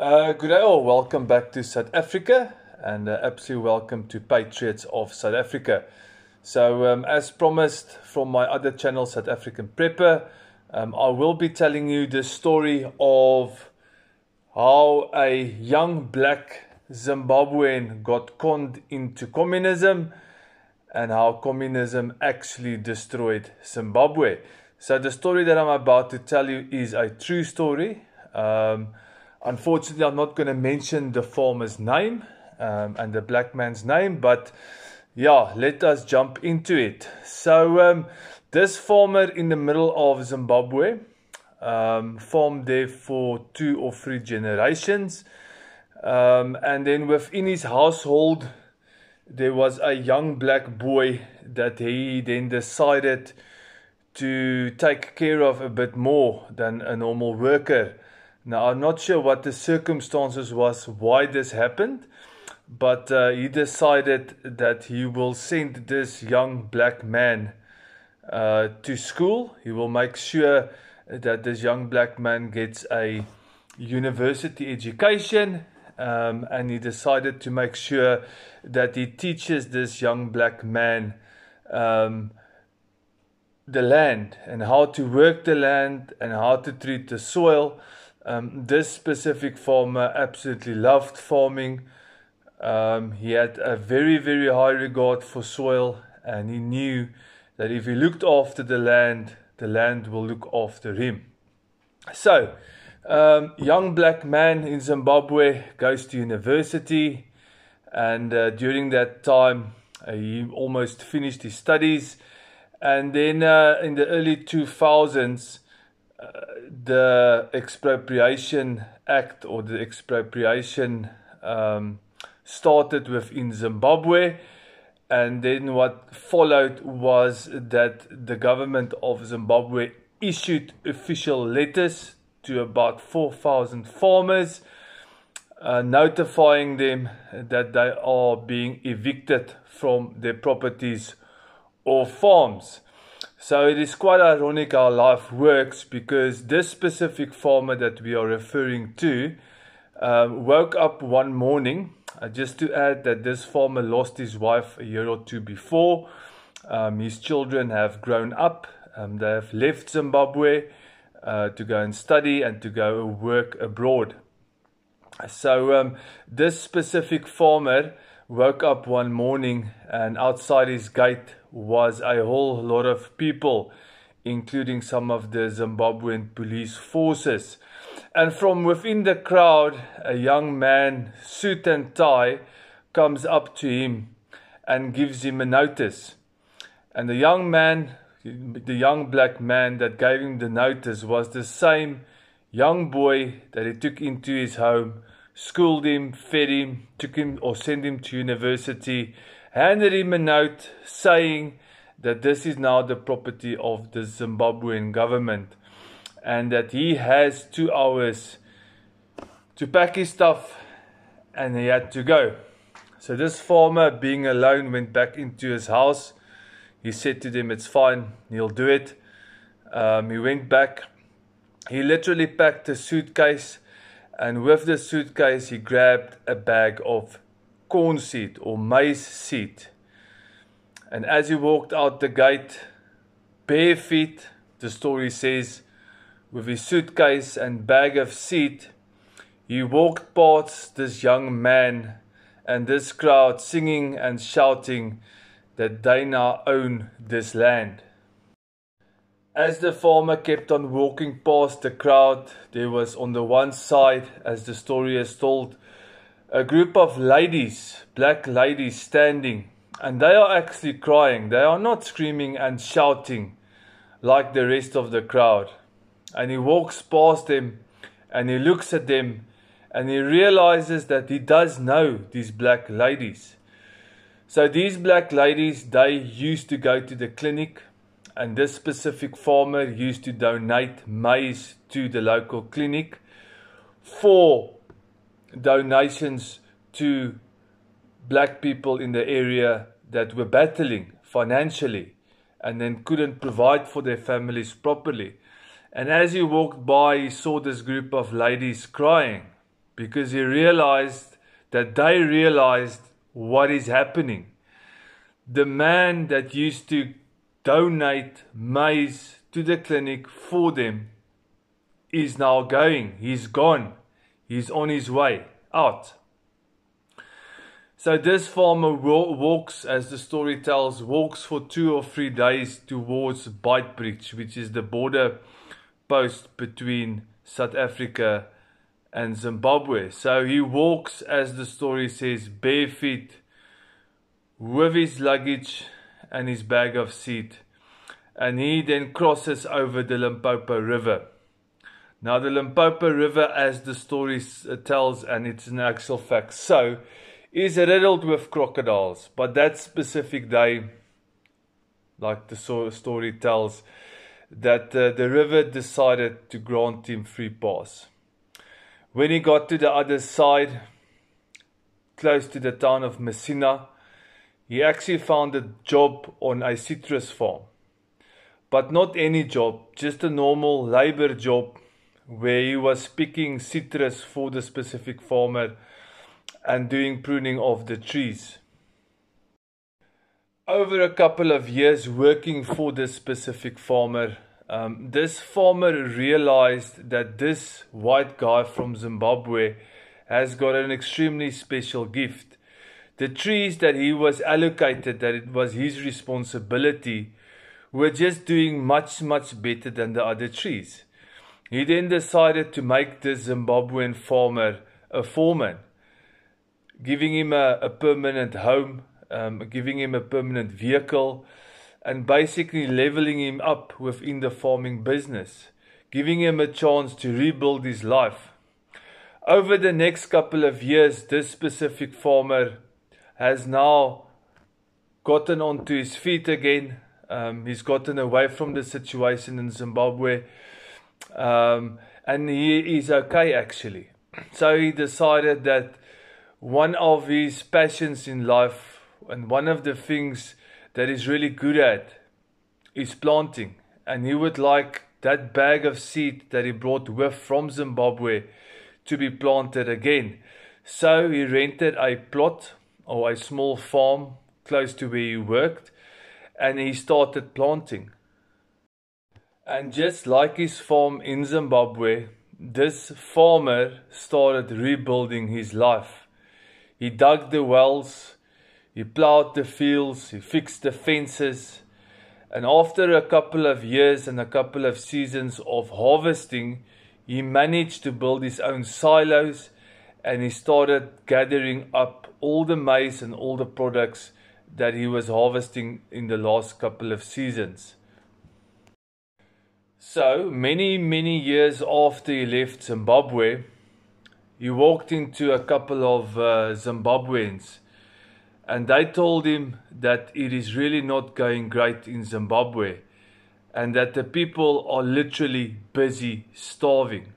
Good day all, welcome back to South Africa and absolutely welcome to Patriots of South Africa. So as promised from my other channel, South African Prepper, I will be telling you the story of how a young black Zimbabwean got conned into communism and how communism actually destroyed Zimbabwe. So the story that I'm about to tell you is a true story. Unfortunately, I'm not going to mention the farmer's name and the black man's name, but yeah, let us jump into it. So this farmer in the middle of Zimbabwe farmed there for 2 or 3 generations, and then within his household there was a young black boy that he then decided to take care of a bit more than a normal worker. Now, I'm not sure what the circumstances was why this happened, but he decided that he will send this young black man to school. He will make sure that this young black man gets a university education, and he decided to make sure that he teaches this young black man the land and how to work the land and how to treat the soil. This specific farmer absolutely loved farming. He had a very, very high regard for soil, and he knew that if he looked after the land will look after him. So, young black man in Zimbabwe goes to university, and during that time he almost finished his studies, and then in the early 2000s the Expropriation Act or the expropriation started within Zimbabwe, and then what followed was that the government of Zimbabwe issued official letters to about 4,000 farmers notifying them that they are being evicted from their properties or farms. So it is quite ironic how life works, because this specific farmer that we are referring to woke up one morning. Just to add that this farmer lost his wife a year or 2 before. His children have grown up. They have left Zimbabwe to go and study and to go work abroad. So this specific farmer woke up one morning, and outside his gate was a whole lot of people, including some of the Zimbabwean police forces. And from within the crowd, a young man, suit and tie, comes up to him and gives him a notice. And the young black man that gave him the notice was the same young boy that he took into his home, schooled him, fed him, took him or sent him to university, handed him a note saying that this is now the property of the Zimbabwean government and that he has 2 hours to pack his stuff and he had to go. So this farmer, being alone, went back into his house. He said to them, it's fine, he'll do it. He went back. He literally packed a suitcase, and with the suitcase he grabbed a bag of corn seed or maize seed. And as he walked out the gate, bare feet, the story says, with his suitcase and bag of seed, he walked past this young man and this crowd singing and shouting that they now own this land. As the farmer kept on walking past the crowd, there was on the one side, as the story is told, a group of ladies, black ladies, standing, and they are actually crying. They are not screaming and shouting like the rest of the crowd. And he walks past them and he looks at them and he realizes that he does know these black ladies. So these black ladies, they used to go to the clinic, and this specific farmer used to donate maize to the local clinic for donations to black people in the area that were battling financially and then couldn't provide for their families properly. And as he walked by, he saw this group of ladies crying. because he realized that they realized what is happening. The man that used to donate maize to the clinic for them is now going. He's gone. He's on his way out. So this farmer walks, as the story tells, walks for 2 or 3 days towards Beitbridge, which is the border post between South Africa and Zimbabwe. So he walks, as the story says, bare feet, with his luggage and his bag of seed. And he then crosses over the Limpopo River. Now the Limpopo River, as the story tells, and it's an actual fact, so is riddled with crocodiles. But that specific day, like the story tells, that the river decided to grant him free pass. When he got to the other side, close to the town of Messina, he actually found a job on a citrus farm. But not any job, just a normal labor job where he was picking citrus for the specific farmer and doing pruning of the trees. Over a couple of years working for this specific farmer, this farmer realized that this white guy from Zimbabwe has got an extremely special gift. The trees that he was allocated, that it was his responsibility, were just doing much better than the other trees. He then decided to make this Zimbabwean farmer a foreman, giving him a permanent home, giving him a permanent vehicle, and basically leveling him up within the farming business, giving him a chance to rebuild his life. Over the next couple of years, this specific farmer has now gotten onto his feet again. He's gotten away from the situation in Zimbabwe, and he is okay actually. So he decided that one of his passions in life and one of the things that he's really good at is planting, and he would like that bag of seed that he brought with from Zimbabwe to be planted again. So he rented a plot or a small farm close to where he worked, and he started planting. And just like his farm in Zimbabwe, this farmer started rebuilding his life. He dug the wells, he plowed the fields, he fixed the fences, and after a couple of years and a couple of seasons of harvesting, he managed to build his own silos, and he started gathering up all the maize and all the products that he was harvesting in the last couple of seasons. So, many years after he left Zimbabwe, he walked into a couple of Zimbabweans, and they told him that it is really not going great in Zimbabwe, and that the people are literally busy starving.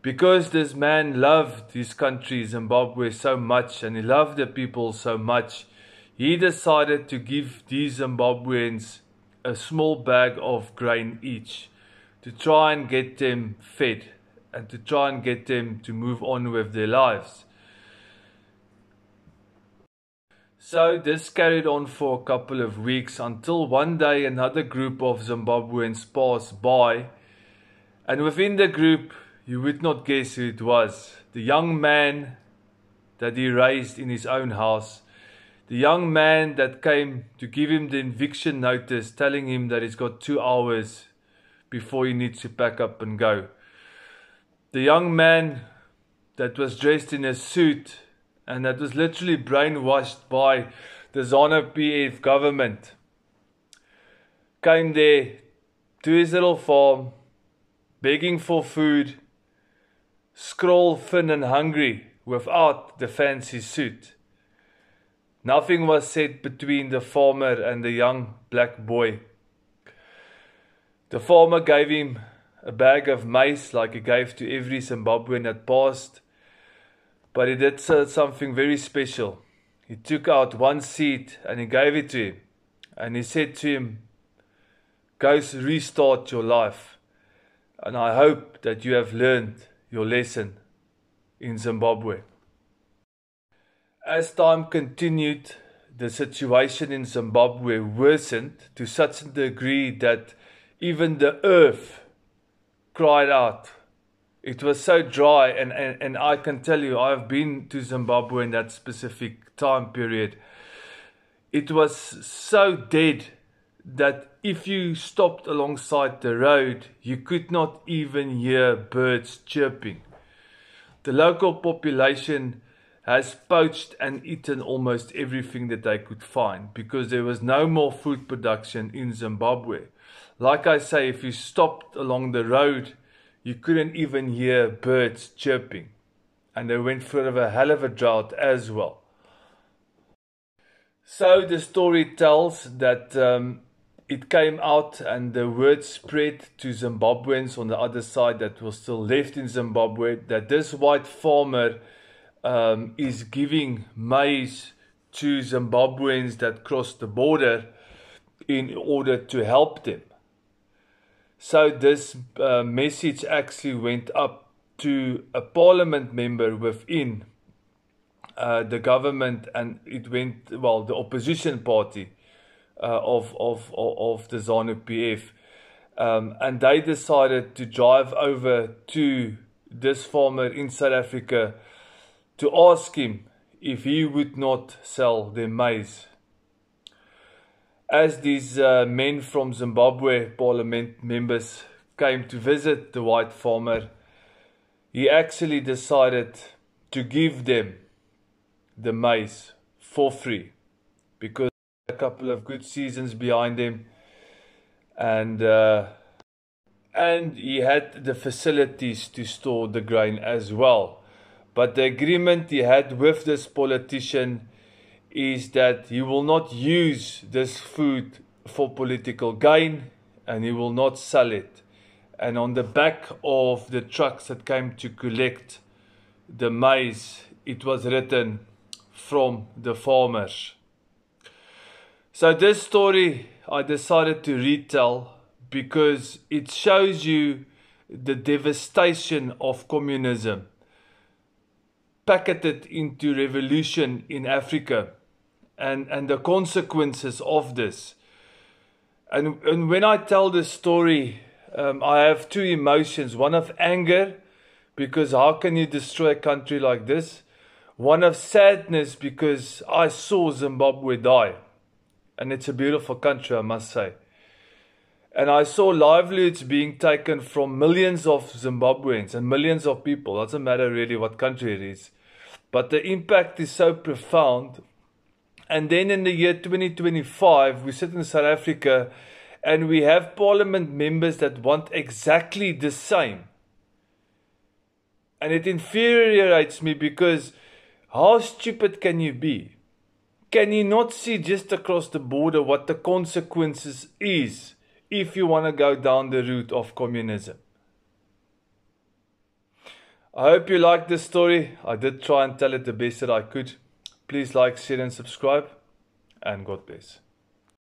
Because this man loved his country, Zimbabwe, so much, and he loved the people so much, he decided to give these Zimbabweans a small bag of grain each to try and get them fed and to try and get them to move on with their lives. So this carried on for a couple of weeks until one day another group of Zimbabweans passed by, and within the group, you would not guess who it was. The young man that he raised in his own house. The young man that came to give him the eviction notice, telling him that he's got 2 hours before he needs to pack up and go. The young man that was dressed in a suit and that was literally brainwashed by the ZANU-PF government, came there to his little farm, begging for food, scroll thin and hungry without the fancy suit. Nothing was said between the farmer and the young black boy. The farmer gave him a bag of maize like he gave to every Zimbabwean that passed, but he did something very special. He took out one seed and he gave it to him, and he said to him, "Go restart your life, and I hope that you have learned your lesson in Zimbabwe. As time continued, the situation in Zimbabwe worsened to such a degree that even the earth cried out. It was so dry, and I can tell you, I've been to Zimbabwe in that specific time period. It was so dead that if you stopped alongside the road, you could not even hear birds chirping. The local population has poached and eaten almost everything that they could find because there was no more food production in Zimbabwe. Like I say, if you stopped along the road, you couldn't even hear birds chirping. And they went through a hell of a drought as well. So the story tells that it came out and the word spread to Zimbabweans on the other side that were still left in Zimbabwe that this white farmer is giving maize to Zimbabweans that crossed the border in order to help them. So this message actually went up to a parliament member within the government, and it went, well, the opposition party of the ZANU-PF, and they decided to drive over to this farmer in South Africa to ask him if he would not sell their maize. As these men from Zimbabwe parliament members came to visit the white farmer, he actually decided to give them the maize for free because a couple of good seasons behind him, and he had the facilities to store the grain as well. But the agreement he had with this politician is that he will not use this food for political gain and he will not sell it. And on the back of the trucks that came to collect the maize, it was written, "From the farmers." So this story I decided to retell because it shows you the devastation of communism packeted into revolution in Africa and the consequences of this. And when I tell this story, I have two emotions. One of anger, because how can you destroy a country like this? One of sadness, because I saw Zimbabwe die. And it's a beautiful country, I must say. And I saw livelihoods being taken from millions of Zimbabweans and millions of people. Doesn't matter really what country it is. But the impact is so profound. And then in the year 2025, we sit in South Africa and we have parliament members that want exactly the same. And it infuriates me because how stupid can you be? Can you not see just across the border what the consequences is if you want to go down the route of communism? I hope you liked this story. I did try and tell it the best that I could. Please like, share and subscribe. And God bless.